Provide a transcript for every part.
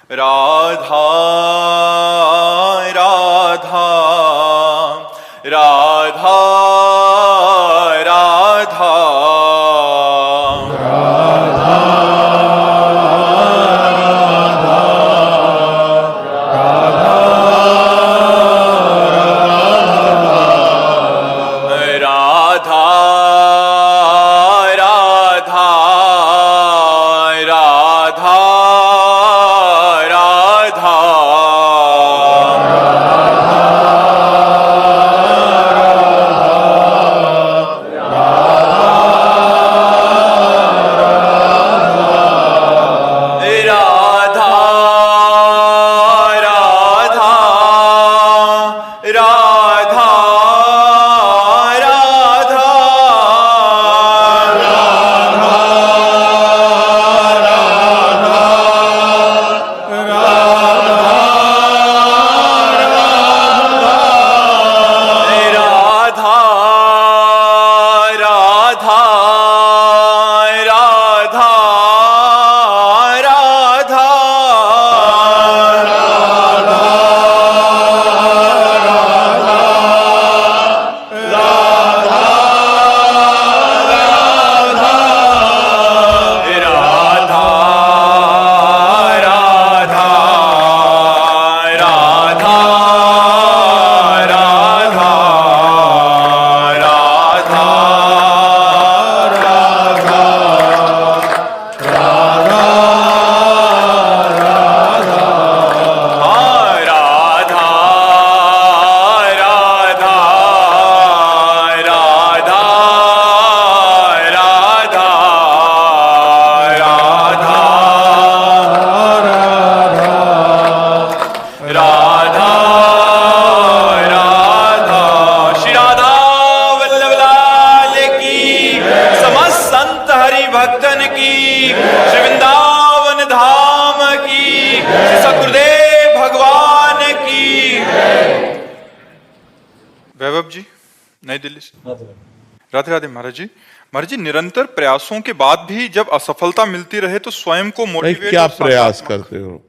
राधा राधा राधा राधा भक्तन की, श्री वृंदावन धाम की, श्री सद्गुरुदेव भगवान की। वैभव जी नई दिल्ली से। राधे राधे महाराज जी। महाराज जी, निरंतर प्रयासों के बाद भी जब असफलता मिलती रहे तो स्वयं को मोटिवेट क्या प्रयास करते हो?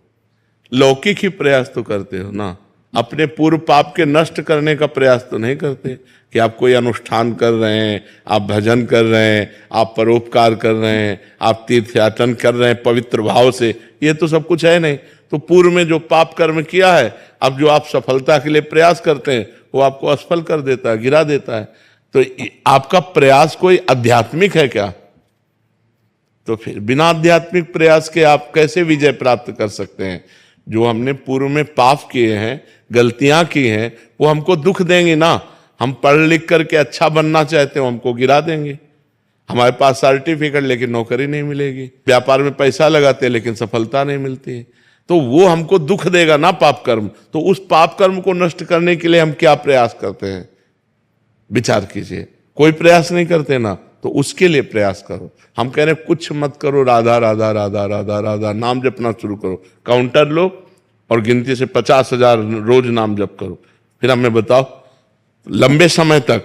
लौकिक ही प्रयास तो करते हो ना, अपने पूर्व पाप के नष्ट करने का प्रयास तो नहीं करते कि आप कोई अनुष्ठान कर रहे हैं, आप भजन कर रहे हैं, आप परोपकार कर रहे हैं, आप तीर्थयाटन कर रहे हैं पवित्र भाव से, ये तो सब कुछ है नहीं। तो पूर्व में जो पाप कर्म किया है, अब जो आप सफलता के लिए प्रयास करते हैं वो आपको असफल कर देता है, गिरा देता है। तो आपका प्रयास कोई आध्यात्मिक है क्या? तो फिर बिना आध्यात्मिक प्रयास के आप कैसे विजय प्राप्त कर सकते हैं? जो हमने पूर्व में पाप किए हैं, गलतियां की हैं, वो हमको दुख देंगे ना। हम पढ़ लिख करके अच्छा बनना चाहते हो, हमको गिरा देंगे। हमारे पास सर्टिफिकेट लेकिन नौकरी नहीं मिलेगी, व्यापार में पैसा लगाते हैं लेकिन सफलता नहीं मिलती है, तो वो हमको दुख देगा ना पाप कर्म। तो उस पाप कर्म को नष्ट करने के लिए हम क्या प्रयास करते हैं? विचार कीजिए। कोई प्रयास नहीं करते ना, तो उसके लिए प्रयास करो। हम कह रहे हैं कुछ मत करो, राधा राधा राधा राधा राधा नाम जपना शुरू करो। काउंटर लो और गिनती से 50,000 रोज नाम जप करो। फिर हमें बताओ लंबे समय तक,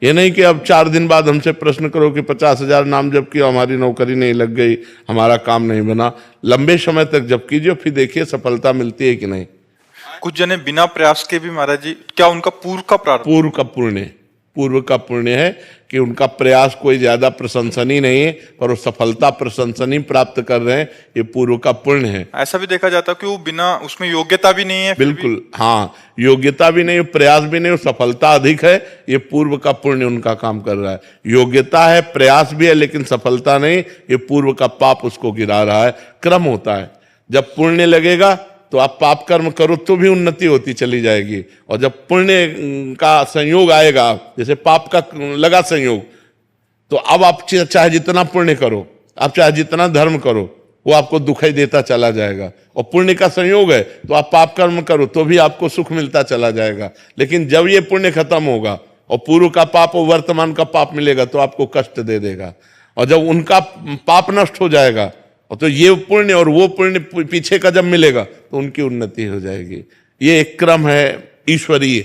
ये नहीं कि अब 4 दिन बाद हमसे प्रश्न करो कि 50,000 नाम जप किया, हमारी नौकरी नहीं लग गई, हमारा काम नहीं बना। लंबे समय तक जप कीजिए, फिर देखिए सफलता मिलती है कि नहीं। कुछ जने बिना प्रयास के भी महाराज जी, क्या उनका पूर्व का प्रारंभ? पूर्व का पुण्य है कि उनका प्रयास कोई ज्यादा प्रशंसनीय नहीं है, पर वो सफलता प्रशंसनीय प्राप्त कर रहे हैं, ये पूर्व का पुण्य है। ऐसा भी देखा जाता है कि वो बिना उसमें योग्यता भी नहीं है। बिल्कुल हाँ, योग्यता भी नहीं, प्रयास भी नहीं, सफलता अधिक है, ये पूर्व का पुण्य उनका काम कर रहा है। योग्यता है, प्रयास भी है, लेकिन सफलता नहीं, ये पूर्व का पाप उसको गिरा रहा है। क्रम होता है, जब पुण्य लगेगा तो आप पाप कर्म करो तो भी उन्नति होती चली जाएगी, और जब पुण्य का संयोग आएगा, जैसे पाप का लगा संयोग, तो अब आप चाहे जितना पुण्य करो, आप चाहे जितना धर्म करो, वो आपको दुखाई देता चला जाएगा। और पुण्य का संयोग है तो आप पाप कर्म करो तो भी आपको सुख मिलता चला जाएगा। लेकिन जब ये पुण्य खत्म होगा और पूर्व का पाप और वर्तमान का पाप मिलेगा तो आपको कष्ट दे देगा। और जब उनका पाप नष्ट हो जाएगा और तो ये पुण्य और वो पुण्य पीछे का जब मिलेगा तो उनकी उन्नति हो जाएगी। ये एक क्रम है ईश्वरीय,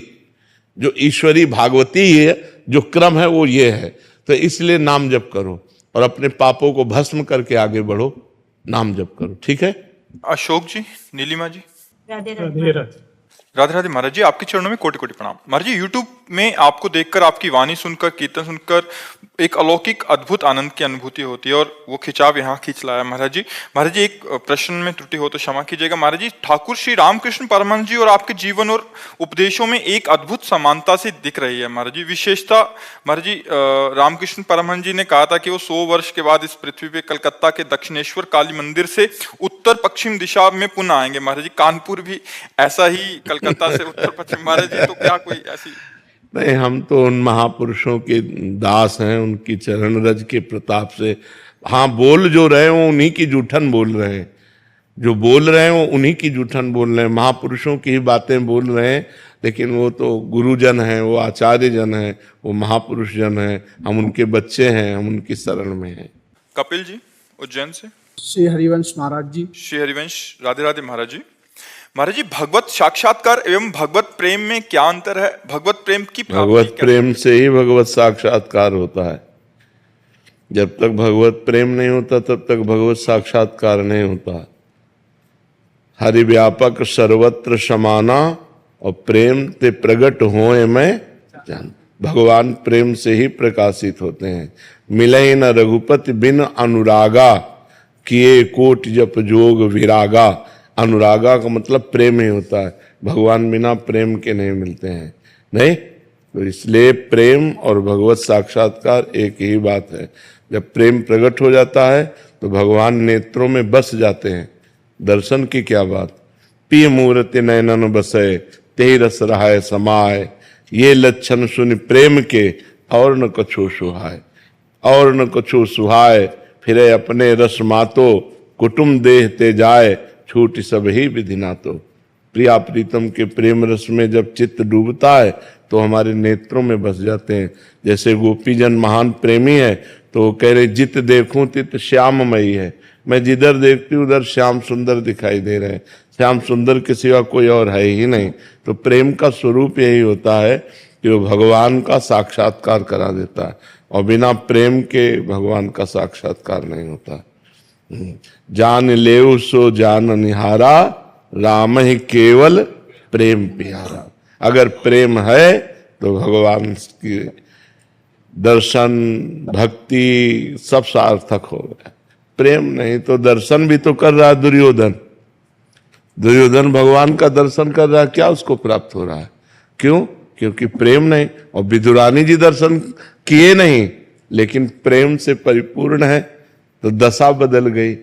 जो ईश्वरी भागवती है जो क्रम है वो ये है। तो इसलिए नाम जप करो और अपने पापों को भस्म करके आगे बढ़ो, नाम जप करो। ठीक है। अशोक जी, नीलिमा जी, राधे राधे राधे। राधे राधे। महाराज जी, आपके चरणों में कोटि कोटि प्रणाम। महाराज जी, यूट्यूब में आपको देखकर, आपकी वाणी सुनकर, कीर्तन सुनकर एक अलौकिक अद्भुत आनंद की अनुभूति होती है, और वो खिंचाव यहाँ खींच लाया। महाराज जी, एक प्रश्न में त्रुटि हो तो क्षमा कीजिएगा। महाराज जी, ठाकुर श्री रामकृष्ण परमहंस जी और आपके जीवन और उपदेशों में एक अद्भुत समानता सी दिख रही है। महाराज जी, विशेषता, महाराज जी, रामकृष्ण परमहंस जी ने कहा था कि वो 100 वर्ष के बाद इस पृथ्वी पे कलकत्ता के दक्षिणेश्वर काली मंदिर से उत्तर पश्चिम दिशा में पुनः आएंगे। महाराज जी, कानपुर भी ऐसा ही कलकत्ता से उत्तर पश्चिम। महाराज जी, तो क्या कोई ऐसी? नहीं, हम तो उन महापुरुषों के दास हैं, उनकी चरण रज के प्रताप से। हाँ, बोल जो रहे हैं वो उन्हीं की जूठन बोल रहे हैं, जो बोल रहे हैं वो उन्हीं की जूठन बोल रहे हैं, महापुरुषों की ही बातें बोल रहे हैं। लेकिन वो तो गुरुजन हैं, वो आचार्य जन हैं, वो महापुरुष जन हैं, हम उनके बच्चे हैं, हम उनकी शरण में हैं। कपिल जी, उज्जैन से। श्री हरिवंश महाराज जी। श्री हरिवंश, राधे राधे। महाराज जी, भगवत साक्षात्कार एवं भगवत प्रेम में क्या अंतर है? भगवत प्रेम की भगवत प्रेम से ही भगवत साक्षात्कार होता है। जब तक भगवत प्रेम नहीं होता तब तक भगवत साक्षात्कार नहीं होता। हरि व्यापक सर्वत्र समाना और प्रेम ते प्रगट होए मैं जान। भगवान प्रेम से ही प्रकाशित होते हैं। मिले न रघुपति बिन अनुरागा, किए कोट जप जोग विरागा। अनुरागा का मतलब प्रेम ही होता है, भगवान बिना प्रेम के नहीं मिलते हैं। नहीं, तो इसलिए प्रेम और भगवत साक्षात्कार एक ही बात है। जब प्रेम प्रकट हो जाता है तो भगवान नेत्रों में बस जाते हैं। दर्शन की क्या बात। पिय मूर्ति नयनन बसे, ते रस रहाय समाय। ये लक्षण सुन प्रेम के, और न कछो सुहाय। और न कछो सुहाय, फिरे अपने रस मातो। कुटुम देह ते जाए, छूट सब ही विधि नातो। प्रिया प्रीतम के प्रेम रस में जब चित्त डूबता है तो हमारे नेत्रों में बस जाते हैं। जैसे गोपीजन महान प्रेमी है तो वो कह रहे, जित देखूं तित श्याममयी है। मैं जिधर देखती हूँ उधर श्याम सुंदर दिखाई दे रहे हैं। श्याम सुंदर के सिवा कोई और है ही नहीं। तो प्रेम का स्वरूप यही होता है कि वो भगवान का साक्षात्कार करा देता है, और बिना प्रेम के भगवान का साक्षात्कार नहीं होता। जान लेव सो जान निहारा, राम ही केवल प्रेम प्यारा। अगर प्रेम है तो भगवान की दर्शन भक्ति सब सार्थक हो गया। प्रेम नहीं तो दर्शन भी तो कर रहा है दुर्योधन। दुर्योधन भगवान का दर्शन कर रहा है, क्या उसको प्राप्त हो रहा है? क्यों? क्योंकि प्रेम नहीं। और विदुरानी जी दर्शन किए नहीं, लेकिन प्रेम से परिपूर्ण है तो दशा बदल गई।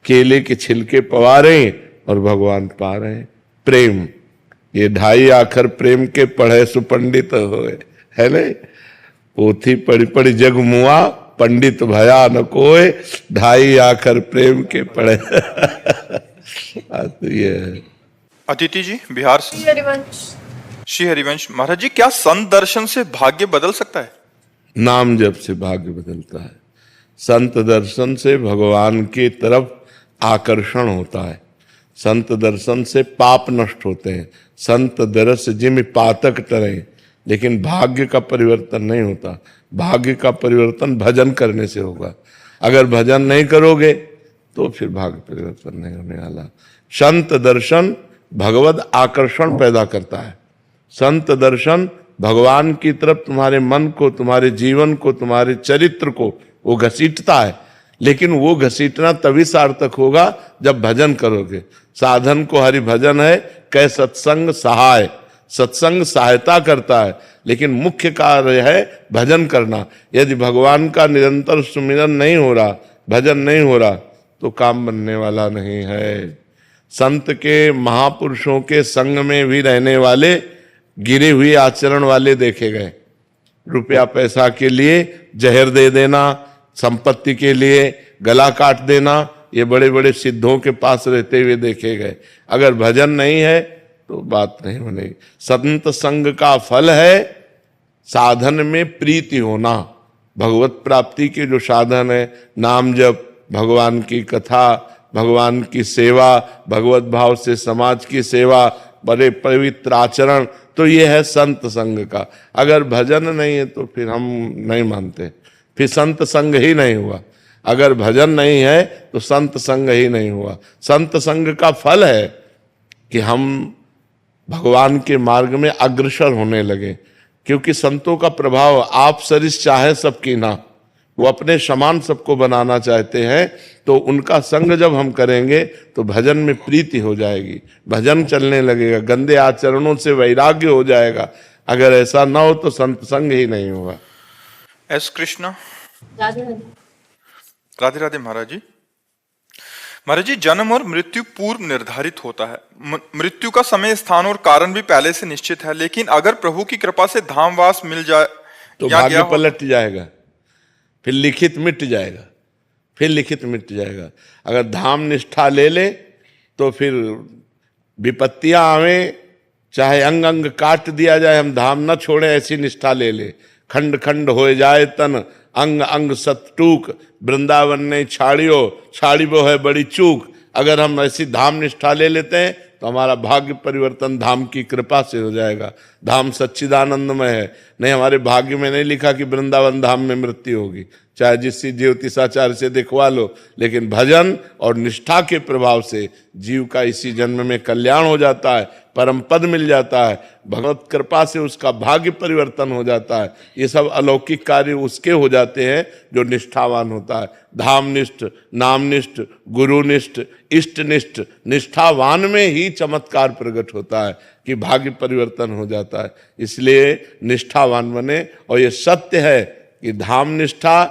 केले के छिलके पवा रहे हैं और भगवान पा रहे हैं। प्रेम, ये 2.5 आखर प्रेम के पढ़े सुपंडित होए, है नहीं? पोथी पढ़ी पढ़ी जग मुआ, पंडित भया न कोय। 2.5 आखर प्रेम के पढ़े। तो ये है। अदिति जी, बिहार से। श्री हरिवंश। श्री हरिवंश, महाराज जी, क्या संत दर्शन से भाग्य बदल सकता है? नाम जप से भाग्य बदलता है। संत दर्शन से भगवान की तरफ आकर्षण होता है। संत दर्शन से पाप नष्ट होते हैं। संत दरस जिम पातक टरे। लेकिन भाग्य का परिवर्तन नहीं होता। भाग्य का परिवर्तन भजन करने से होगा। अगर भजन नहीं करोगे तो फिर भाग्य परिवर्तन नहीं होने वाला। संत दर्शन भगवत आकर्षण पैदा करता है। संत दर्शन भगवान की तरफ तुम्हारे मन को, तुम्हारे जीवन को, तुम्हारे चरित्र को वो घसीटता है। लेकिन वो घसीटना तभी सार्थक होगा जब भजन करोगे। साधन को हरि भजन है, कै सत्संग सहाय। सत्संग सहायता करता है, लेकिन मुख्य कार्य है भजन करना। यदि भगवान का निरंतर सुमिरन नहीं हो रहा, भजन नहीं हो रहा, तो काम बनने वाला नहीं है। संत के, महापुरुषों के संग में भी रहने वाले गिरे हुए आचरण वाले देखे गए। रुपया पैसा के लिए जहर दे देना, संपत्ति के लिए गला काट देना, ये बड़े बड़े सिद्धों के पास रहते हुए देखे गए। अगर भजन नहीं है तो बात नहीं बनेगी। संत संग का फल है साधन में प्रीति होना। भगवत प्राप्ति के जो साधन है, नाम जप, भगवान की कथा, भगवान की सेवा, भगवत भाव से समाज की सेवा, बड़े पवित्र आचरण, तो ये है संत संग का। अगर भजन नहीं है तो फिर हम नहीं मानते, फिर संत संग ही नहीं हुआ। अगर भजन नहीं है तो संत संग ही नहीं हुआ। संत संग का फल है कि हम भगवान के मार्ग में अग्रसर होने लगे, क्योंकि संतों का प्रभाव आप सरिस चाहे सबकी ना, वो अपने समान सबको बनाना चाहते हैं। तो उनका संग जब हम करेंगे तो भजन में प्रीति हो जाएगी, भजन चलने लगेगा, गंदे आचरणों से वैराग्य हो जाएगा। अगर ऐसा ना हो तो संत संग ही नहीं होगा। एस कृष्णा। राधे राधे। राधे राधे महाराज जी। महाराज जी, जन्म और मृत्यु पूर्व निर्धारित होता है, मृत्यु का समय, स्थान और कारण भी पहले से निश्चित है, लेकिन अगर प्रभु की कृपा से धामवास मिल जाए तो या भाग्य पलट जाएगा, फिर लिखित मिट जाएगा, फिर लिखित मिट जाएगा। अगर धाम निष्ठा ले ले तो फिर विपत्तियां आवे, चाहे अंग अंग काट दिया जाए, हम धाम न छोड़े, ऐसी निष्ठा ले ले। खंड खंड हो जाए तन, अंग अंग सतटूक, वृंदावन ने छाड़ियो, छाड़ी वो है बड़ी चूक। अगर हम ऐसी धाम निष्ठा ले लेते हैं तो हमारा भाग्य परिवर्तन धाम की कृपा से हो जाएगा। धाम सच्चिदानंदमय है, नहीं हमारे भाग्य में नहीं लिखा कि वृंदावन धाम में मृत्यु होगी, चाहे जिस ज्योतिषाचार्य से दिखवा लो। लेकिन भजन और निष्ठा के प्रभाव से जीव का इसी जन्म में कल्याण हो जाता है, परम पद मिल जाता है, भगवत कृपा से उसका भाग्य परिवर्तन हो जाता है। ये सब अलौकिक कार्य उसके हो जाते हैं जो निष्ठावान होता है। धामनिष्ठ, नामनिष्ठ, गुरुनिष्ठ, इष्टनिष्ठ, निष्ठावान में ही चमत्कार प्रकट होता है कि भाग्य परिवर्तन हो जाता है। इसलिए निष्ठावान बने। और ये सत्य है कि धाम निष्ठा,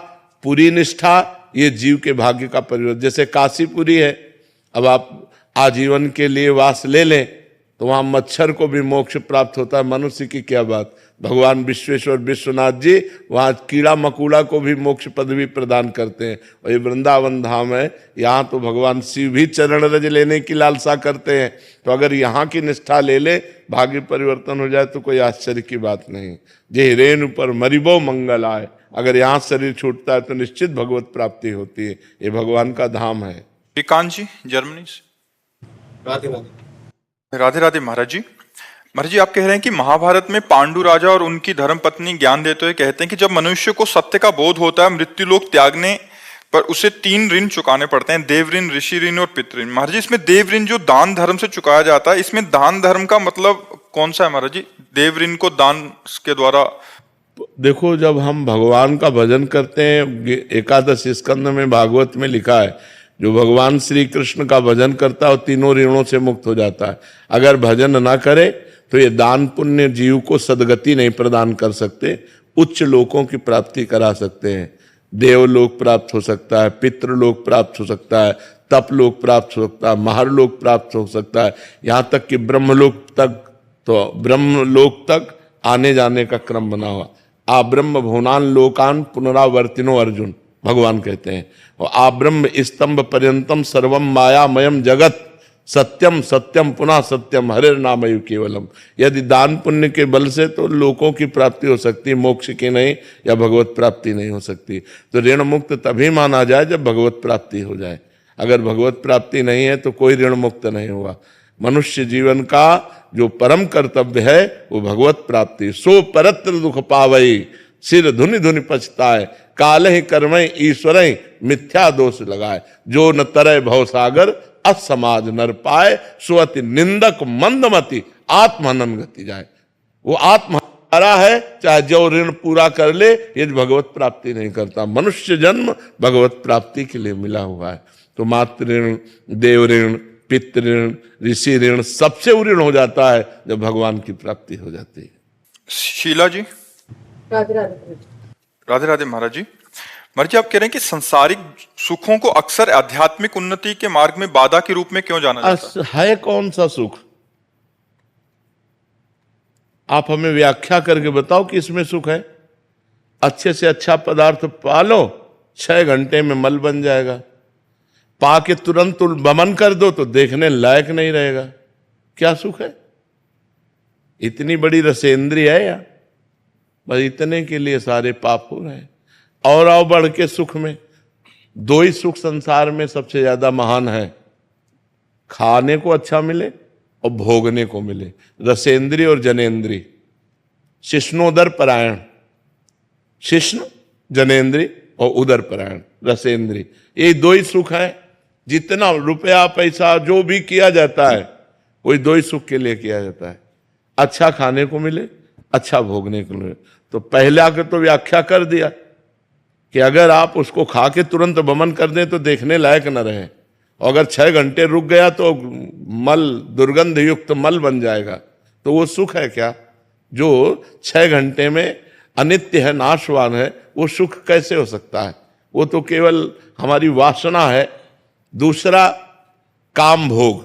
पुरी निष्ठा, ये जीव के भाग्य का परिवर्तन। जैसे काशीपुरी है, अब आप आजीवन के लिए वास ले लें तो वहां मच्छर को भी मोक्ष प्राप्त होता है, मनुष्य की क्या बात। भगवान विश्वेश्वर विश्वनाथ जी वहां कीड़ा मकोड़ा को भी मोक्ष पदवी प्रदान करते हैं। और ये वृंदावन धाम है, यहाँ तो भगवान शिव भी चरण रज लेने की लालसा करते हैं। तो अगर यहाँ की निष्ठा ले ले, भाग्य परिवर्तन हो जाए तो कोई आश्चर्य की बात नहीं। जे रेणु पर मरिबो मंगल आए, अगर यहाँ शरीर छूटता है तो निश्चित भगवत प्राप्ति होती है। ये भगवान का धाम है। श्रीकांत जी, जर्मनी से। राधे राधे। राधे राधे महाराज जी। महाराज जी, आप कह रहे हैं कि महाभारत में पांडु राजा और उनकी धर्म पत्नी ज्ञान देते हुए कहते हैं कि जब मनुष्य को सत्य का बोध होता है, मृत्यु लोक त्यागने पर उसे 3 ऋण चुकाने पड़ते हैं, देव ऋण, ऋषि ऋण और पितृ ऋण। महाराज जी, इसमें देव ऋण जो दान धर्म से चुकाया जाता है, इसमें दान धर्म का मतलब कौन सा है महाराज जी? देव ऋण को दान के द्वारा। देखो, जब हम भगवान का भजन करते हैं, एकादश स्कंद में भागवत में लिखा है, जो भगवान श्री कृष्ण का भजन करता है वो तीनों ऋणों से मुक्त हो जाता है। अगर भजन ना करे तो ये दान पुण्य जीव को सदगति नहीं प्रदान कर सकते, उच्च लोकों की प्राप्ति करा सकते हैं। देवलोक प्राप्त हो सकता है, पितृलोक प्राप्त हो सकता है, तपलोक प्राप्त हो सकता है, महारलोक प्राप्त हो सकता है, यहाँ तक कि ब्रह्मलोक तक। तो ब्रह्मलोक तक आने जाने का क्रम बना हुआ। आ ब्रह्म भुवनान लोकान पुनरावर्तिनो अर्जुन, भगवान कहते हैं। और आ ब्रह्म स्तंभ पर्यंतम सर्वम मायामयम जगत, सत्यम सत्यम पुनः सत्यम हरे नामयु केवलम। यदि दान पुण्य के बल से तो लोकों की प्राप्ति हो सकती है, मोक्ष की नहीं, या भगवत प्राप्ति नहीं हो सकती। तो ऋण मुक्त तभी माना जाए जब भगवत प्राप्ति हो जाए। अगर भगवत प्राप्ति नहीं है तो कोई ऋण मुक्त नहीं हुआ। मनुष्य जीवन का जो परम कर्तव्य है वो भगवत प्राप्ति। सो परत्र दुख पावई, सिर धुनि धुनि पछताए, काल ही कर्मय ईश्वर मिथ्या दोष लगाए। जो न तरय भव सागर, असमाज नर पाए, सुअति निंदक मंदमति, आत्महनन गति जाए। वो आत्महरा है, चाहे जो ऋण पूरा कर ले, यदि भगवत प्राप्ति नहीं करता। मनुष्य जन्म भगवत प्राप्ति के लिए मिला हुआ है। तो मातृ ऋण, देव ऋण, पितृ ऋण, ऋषि ऋण, सबसे ऋण हो जाता है जब भगवान की प्राप्ति हो जाती है। शीला जी। राधे राधे। राधे राधे महाराज जी। महाराज जी, आप कह रहे हैं कि सांसारिक सुखों को अक्सर आध्यात्मिक उन्नति के मार्ग में बाधा के रूप में क्यों जाना जाता है? कौन सा सुख? आप हमें व्याख्या करके बताओ कि इसमें सुख है। अच्छे से अच्छा पदार्थ पालो, 6 घंटे में मल बन जाएगा। पाके तुरंत बमन कर दो तो देखने लायक नहीं रहेगा। क्या सुख है? इतनी बड़ी रसेंद्रिय है या बस इतने के लिए सारे पाप हो रहे हैं। और आओ बढ़ के सुख में, 2 ही सुख संसार में सबसे ज्यादा महान है, खाने को अच्छा मिले और भोगने को मिले, रसेंद्रिय और जनेन्द्रिय। शिष्णोदर परायण, शिष्ण जनेन्द्रिय और उदर परायण रसेंद्रिय, ये दो ही सुख है। जितना रुपया पैसा जो भी किया जाता है वही दो ही सुख के लिए किया जाता है, अच्छा खाने को मिले, अच्छा भोगने को मिले। तो पहले आकर तो व्याख्या कर दिया कि अगर आप उसको खा के तुरंत वमन कर दें तो देखने लायक न रहे, और अगर 6 घंटे रुक गया तो मल, दुर्गंध युक्त मल बन जाएगा। तो वो सुख है क्या जो 6 घंटे में अनित्य है, नाशवान है? वो सुख कैसे हो सकता है? वो तो केवल हमारी वासना है। दूसरा काम भोग,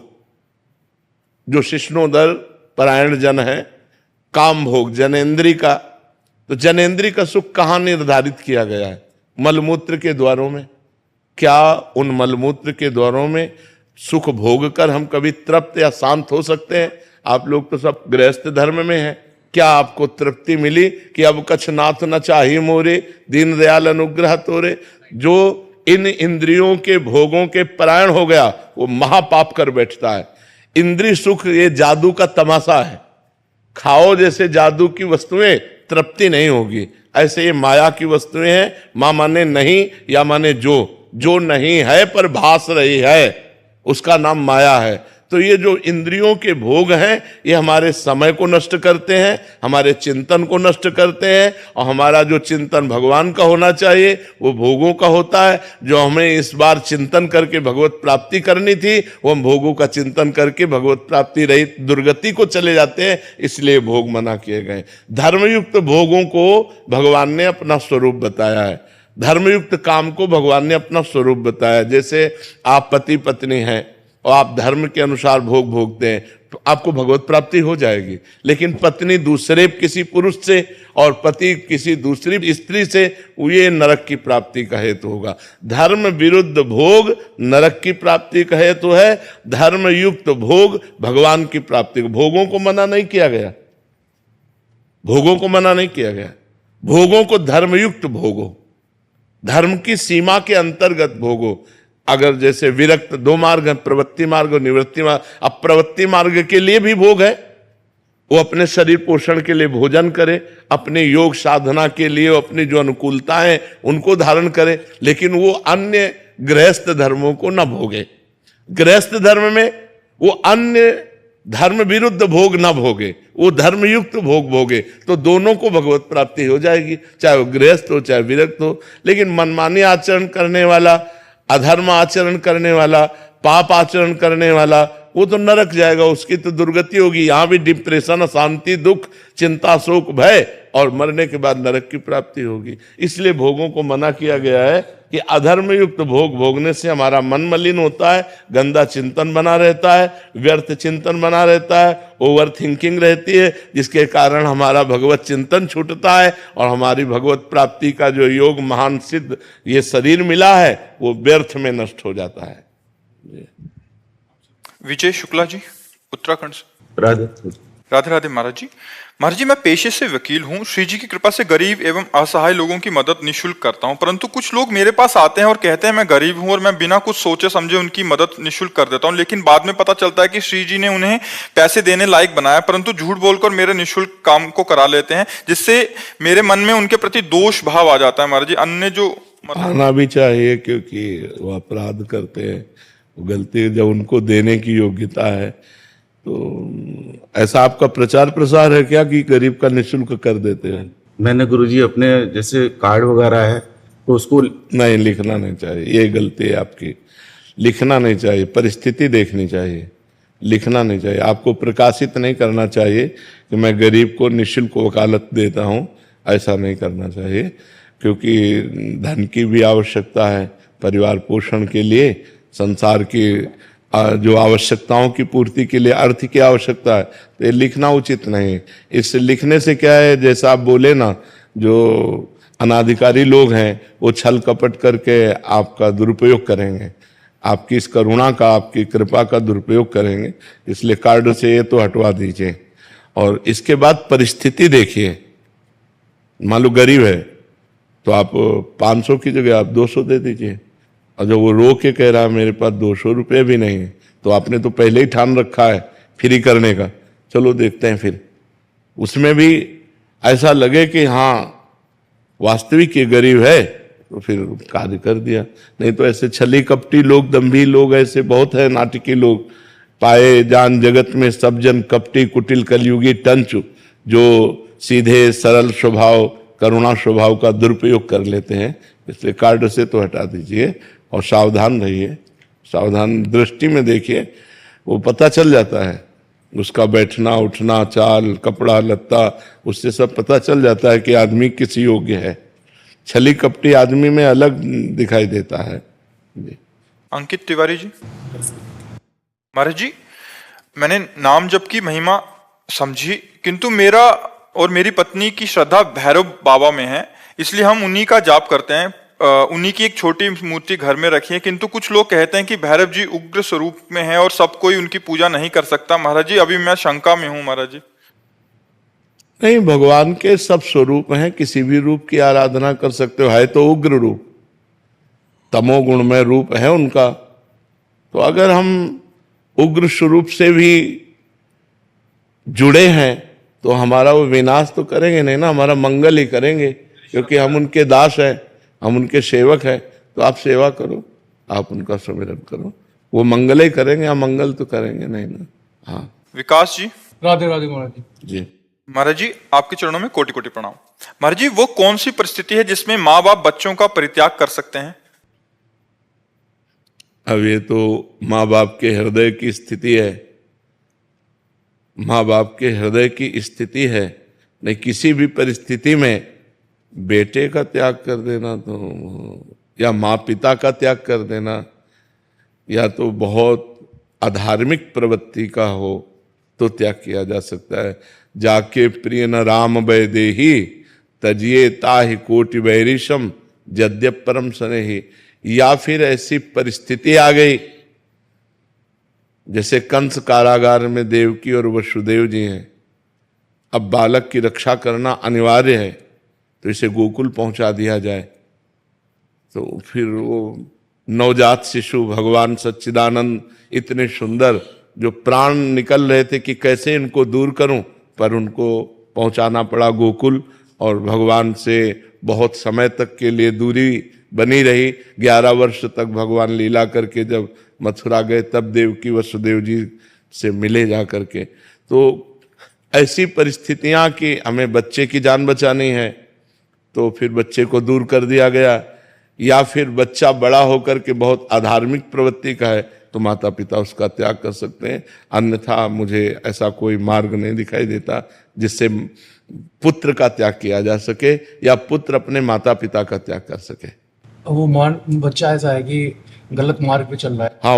जो शिष्णोदर परायण जन है, काम भोग जनेन्द्री का। तो जनेन्द्री का सुख कहाँ निर्धारित किया गया है? मलमूत्र के द्वारों में। क्या उन मलमूत्र के द्वारों में सुख भोग कर हम कभी तृप्त या शांत हो सकते हैं? आप लोग तो सब गृहस्थ धर्म में हैं। क्या आपको तृप्ति मिली कि अब कछ नाथ न चाहिए मोरे, दीन दयाल अनुग्रह तोरे? जो इन इंद्रियों के भोगों के परायण हो गया वो महापाप कर बैठता है। इंद्रिय सुख ये जादू का तमाशा है। खाओ जैसे जादू की वस्तुएं, तृप्ति नहीं होगी। ऐसे ये माया की वस्तुएं हैं। मां माने नहीं, या माने जो नहीं है पर भास रही है, उसका नाम माया है। तो ये जो इंद्रियों के भोग हैं ये हमारे समय को नष्ट करते हैं, हमारे चिंतन को नष्ट करते हैं, और हमारा जो चिंतन भगवान का होना चाहिए वो भोगों का होता है। जो हमें इस बार चिंतन करके भगवत प्राप्ति करनी थी वो हम भोगों का चिंतन करके भगवत प्राप्ति रहित दुर्गति को चले जाते हैं, इसलिए भोग मना किए गए। धर्मयुक्त भोगों को भगवान ने अपना स्वरूप बताया है, धर्मयुक्त काम को भगवान ने अपना स्वरूप बताया। जैसे आप पति पत्नी हैं और आप धर्म के अनुसार भोग भोगते हैं तो आपको भगवत प्राप्ति हो जाएगी। लेकिन पत्नी दूसरे किसी पुरुष से और पति किसी दूसरी स्त्री से, ये नरक की प्राप्ति का हेतु होगा। धर्म विरुद्ध भोग नरक की प्राप्ति का हेतु है, धर्म युक्त भोग भगवान की प्राप्ति। भोगों को मना नहीं किया गया, भोगों को मना नहीं किया गया। भोगों को धर्मयुक्त भोगो, धर्म की सीमा के अंतर्गत भोगो। अगर जैसे विरक्त 2 मार्ग हैं, प्रवृत्ति मार्ग और निवृत्ति मार्ग। अब प्रवृत्ति मार्ग के लिए भी भोग है, वो अपने शरीर पोषण के लिए भोजन करे, अपने योग साधना के लिए अपनी जो अनुकूलता है उनको धारण करे, लेकिन वो अन्य गृहस्थ धर्मों को न भोगे। गृहस्थ धर्म में वो अन्य धर्म विरुद्ध भोग न भोगे, वो धर्मयुक्त भोग भोगे, तो दोनों को भगवत प्राप्ति हो जाएगी, चाहे वो गृहस्थ हो चाहे विरक्त हो। लेकिन मनमानी आचरण करने वाला, अधर्म आचरण करने वाला, पाप आचरण करने वाला, वो तो नरक जाएगा, उसकी तो दुर्गति होगी। यहां भी डिप्रेशन, अशांति, दुख, चिंता, शोक, भय, और मरने के बाद नरक की प्राप्ति होगी। इसलिए भोगों को मना किया गया है कि अधर्म युक्त भोग भोगने से हमारा मन मलिन होता है, गंदा चिंतन बना रहता है, व्यर्थ चिंतन बना रहता है, ओवर थिंकिंग रहती है, जिसके कारण हमारा भगवत चिंतन छूटता है और हमारी भगवत प्राप्ति का जो योग महान सिद्ध ये शरीर मिला है वो व्यर्थ में नष्ट हो जाता है। विजय शुक्ला जी, उत्तराखंड से। राधे राधे राधे महाराज जी। महाराज जी, मैं पेशे से वकील हूँ। श्री जी की कृपा से गरीब एवं असहाय लोगों की मदद निःशुल्क करता हूँ, परंतु कुछ लोग मेरे पास आते हैं और कहते हैं मैं गरीब हूँ और मैं बिना कुछ सोचे समझे उनकी मदद निःशुल्क कर देता हूँ, लेकिन बाद में पता चलता है कि श्री जी ने उन्हें पैसे देने लायक बनाया, परंतु झूठ बोलकर मेरे निःशुल्क काम को करा लेते हैं, जिससे मेरे मन में उनके प्रति दोष भाव आ जाता है। महाराज जी, अन्य जो आना भी चाहिए, क्योंकि वो अपराध करते हैं, वो गलती जब उनको देने की योग्यता है। तो ऐसा आपका प्रचार प्रसार है क्या कि गरीब का निःशुल्क कर देते हैं? मैंने गुरुजी अपने जैसे कार्ड वगैरह है तो उसको नहीं, लिखना नहीं चाहिए, ये गलती है आपकी। लिखना नहीं चाहिए, परिस्थिति देखनी चाहिए, लिखना नहीं चाहिए। आपको प्रकाशित नहीं करना चाहिए कि मैं गरीब को निःशुल्क वकालत देता हूँ, ऐसा नहीं करना चाहिए, क्योंकि धन की भी आवश्यकता है परिवार पोषण के लिए, संसार की जो आवश्यकताओं की पूर्ति के लिए अर्थ की आवश्यकता है, तो ये लिखना उचित नहीं। इस लिखने से क्या है, जैसा आप बोले ना, जो अनाधिकारी लोग हैं वो छल कपट करके आपका दुरुपयोग करेंगे, आपकी इस करुणा का, आपकी कृपा का दुरुपयोग करेंगे। इसलिए कार्ड से ये तो हटवा दीजिए। और इसके बाद परिस्थिति देखिए, मान लो गरीब है तो आप 500 की जगह आप 200 दे दीजिए, और जब वो रो के कह रहा है मेरे पास 200 रुपये भी नहीं है, तो आपने तो पहले ही ठान रखा है फ्री करने का, चलो देखते हैं फिर। उसमें भी ऐसा लगे कि हाँ वास्तविक ये गरीब है, तो फिर कार्य कर दिया। नहीं तो ऐसे छली कपटी लोग, दम्भी लोग ऐसे बहुत है, नाटकी लोग, पाए जान जगत में सब जन कपटी कुटिल कलयुगी टंचु, जो सीधे सरल स्वभाव करुणा स्वभाव का दुरुपयोग कर लेते हैं। इसलिए कार्ड से तो हटा दीजिए और सावधान रहिए, सावधान दृष्टि में देखिए, वो पता चल जाता है उसका बैठना उठना, चाल कपड़ा लत्ता, उससे सब पता चल जाता है कि आदमी किस योग्य है। छली कपटी आदमी में अलग दिखाई देता है जी। अंकित तिवारी जी। महाराज जी, मैंने नाम जप की महिमा समझी, किंतु मेरा और मेरी पत्नी की श्रद्धा भैरव बाबा में है, इसलिए हम उन्हीं का जाप करते हैं। उन्हीं की एक छोटी मूर्ति घर में रखी है, किंतु कुछ लोग कहते हैं कि भैरव जी उग्र स्वरूप में है और सब कोई उनकी पूजा नहीं कर सकता। महाराज जी, अभी मैं शंका में हूं महाराज जी। नहीं, भगवान के सब स्वरूप हैं, किसी भी रूप की आराधना कर सकते हो। है तो उग्र रूप, तमोगुणमय रूप है उनका, तो अगर हम उग्र स्वरूप से भी जुड़े हैं तो हमारा वो विनाश तो करेंगे नहीं ना, हमारा मंगल ही करेंगे, क्योंकि हम उनके दास हैं, हम उनके सेवक हैं। तो आप सेवा करो, आप उनका सुमिरन करो, वो मंगल ही करेंगे, हम मंगल तो करेंगे नहीं ना। हाँ, विकास जी। राधे राधे महाराज जी। महाराज जी, आपके चरणों में कोटि कोटि प्रणाम। महाराज जी, वो कौन सी परिस्थिति है जिसमें माँ बाप बच्चों का परित्याग कर सकते हैं? अब ये तो माँ बाप के हृदय की स्थिति है, माँ बाप के हृदय की स्थिति है। नहीं, किसी भी परिस्थिति में बेटे का त्याग कर देना तो, या माँ पिता का त्याग कर देना, या तो बहुत अधार्मिक प्रवृत्ति का हो तो त्याग किया जा सकता है। जाके प्रिय न राम वैदेही तजिए ताहि कोटि वैरिशम यद्यप परम स्नेही। या फिर ऐसी परिस्थिति आ गई जैसे कंस कारागार में देवकी और वसुदेव जी हैं, अब बालक की रक्षा करना अनिवार्य है, तो इसे गोकुल पहुंचा दिया जाए। तो फिर वो नवजात शिशु भगवान सच्चिदानंद इतने सुंदर, जो प्राण निकल रहे थे कि कैसे इनको दूर करूं, पर उनको पहुंचाना पड़ा गोकुल, और भगवान से बहुत समय तक के लिए दूरी बनी रही। 11 वर्ष तक भगवान लीला करके जब मथुरा गए तब देवकी वसुदेव जी से मिले जा करके। तो ऐसी परिस्थितियां कि हमें बच्चे की जान बचानी है तो फिर बच्चे को दूर कर दिया गया, या फिर बच्चा बड़ा होकर के बहुत अधार्मिक प्रवृत्ति का है तो माता पिता उसका त्याग कर सकते हैं। अन्यथा मुझे ऐसा कोई मार्ग नहीं दिखाई देता जिससे पुत्र का त्याग किया जा सके या पुत्र अपने माता पिता का त्याग कर सके। वो बच्चा ऐसा है कि गलत मार्ग पे चल रहा है, हाँ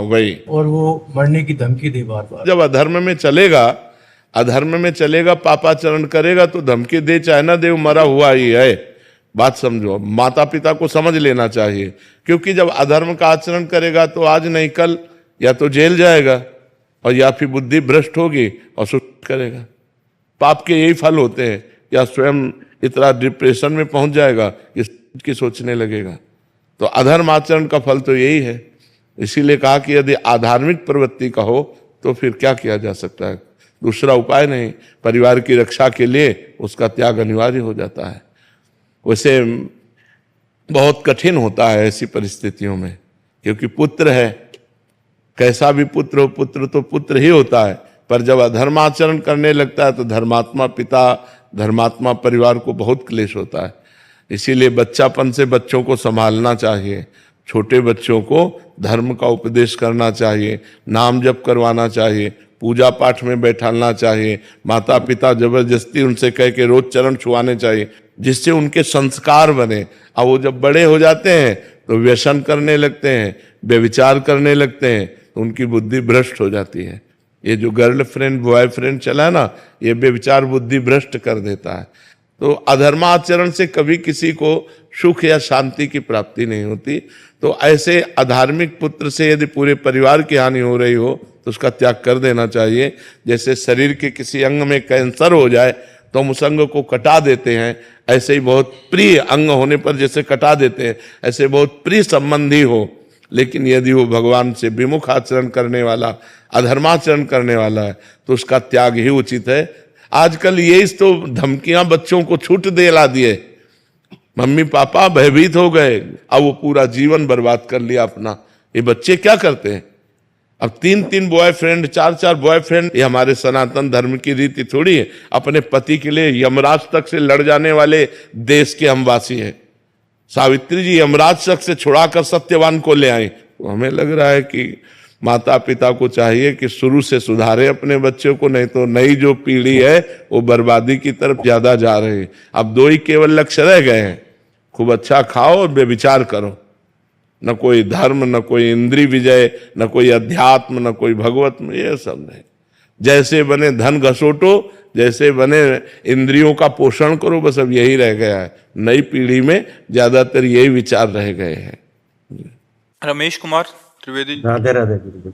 वही, और वो मरने की धमकी दे बार बार। जब अधर्म में चलेगा पापाचरण करेगा तो धमकी दे चाहे ना दे, मरा हुआ ही है। बात समझो, माता पिता को समझ लेना चाहिए, क्योंकि जब अधर्म का आचरण करेगा तो आज नहीं कल या तो जेल जाएगा और या फिर बुद्धि भ्रष्ट होगी और सुसाइड करेगा। पाप के यही फल होते हैं, या स्वयं इतना डिप्रेशन में पहुंच जाएगा कि सोचने लगेगा। तो अधर्म आचरण का फल तो यही है। इसीलिए कहा कि यदि आधार्मिक प्रवृत्ति का हो तो फिर क्या किया जा सकता है, दूसरा उपाय नहीं, परिवार की रक्षा के लिए उसका त्याग अनिवार्य हो जाता है। वैसे बहुत कठिन होता है ऐसी परिस्थितियों में, क्योंकि पुत्र है, कैसा भी पुत्र हो, पुत्र तो पुत्र ही होता है, पर जब अधर्माचरण करने लगता है तो धर्मात्मा पिता, धर्मात्मा परिवार को बहुत क्लेश होता है। इसीलिए बच्चापन से बच्चों को संभालना चाहिए, छोटे बच्चों को धर्म का उपदेश करना चाहिए, नाम जप करवाना चाहिए, पूजा पाठ में बैठाना चाहिए, माता पिता जबरदस्ती उनसे कह के रोज चरण छुआने चाहिए, जिससे उनके संस्कार बने। अब वो जब बड़े हो जाते हैं तो व्यसन करने लगते हैं, व्यभिचार करने लगते हैं, तो उनकी बुद्धि भ्रष्ट हो जाती है। ये जो गर्लफ्रेंड बॉयफ्रेंड चला है ना, ये व्यभिचार बुद्धि भ्रष्ट कर देता है। तो अधर्माचरण से कभी किसी को सुख या शांति की प्राप्ति नहीं होती। तो ऐसे अधार्मिक पुत्र से यदि पूरे परिवार की हानि हो रही हो तो उसका त्याग कर देना चाहिए। जैसे शरीर के किसी अंग में कैंसर हो जाए तो हम उस अंग को कटा देते हैं, ऐसे ही बहुत प्रिय अंग होने पर जैसे कटा देते हैं, ऐसे बहुत प्रिय संबंधी हो, लेकिन यदि वो भगवान से विमुख आचरण करने वाला, अधर्माचरण करने वाला है तो उसका त्याग ही उचित है। आजकल ये तो धमकियां बच्चों को छूट दिला दिए, मम्मी पापा भयभीत हो गए, अब वो पूरा जीवन बर्बाद कर लिया अपना। ये बच्चे क्या करते हैं, अब 3-3 बॉयफ्रेंड, 4-4 बॉयफ्रेंड, ये हमारे सनातन धर्म की रीति थोड़ी है। अपने पति के लिए यमराज तक से लड़ जाने वाले देश के हम वासी हैं। सावित्री जी यमराज तक से छुड़ाकर सत्यवान को ले आई। तो हमें लग रहा है कि माता पिता को चाहिए कि शुरू से सुधारे अपने बच्चों को, नहीं तो नई जो पीढ़ी है वो बर्बादी की तरफ ज्यादा जा रही है। अब 2 ही केवल लक्ष्य रह गए हैं, खूब अच्छा खाओ और बेविचार करो। न कोई धर्म, न कोई इंद्रिय विजय, न कोई अध्यात्म, न कोई भगवत, ये सब नहीं। जैसे बने धन घसोटो, जैसे बने इंद्रियों का पोषण करो, बस अब यही रह गया है। नई पीढ़ी में ज्यादातर यही विचार रह गए हैं। रमेश कुमार त्रिवेदी। राधे राधे गुरुदेव।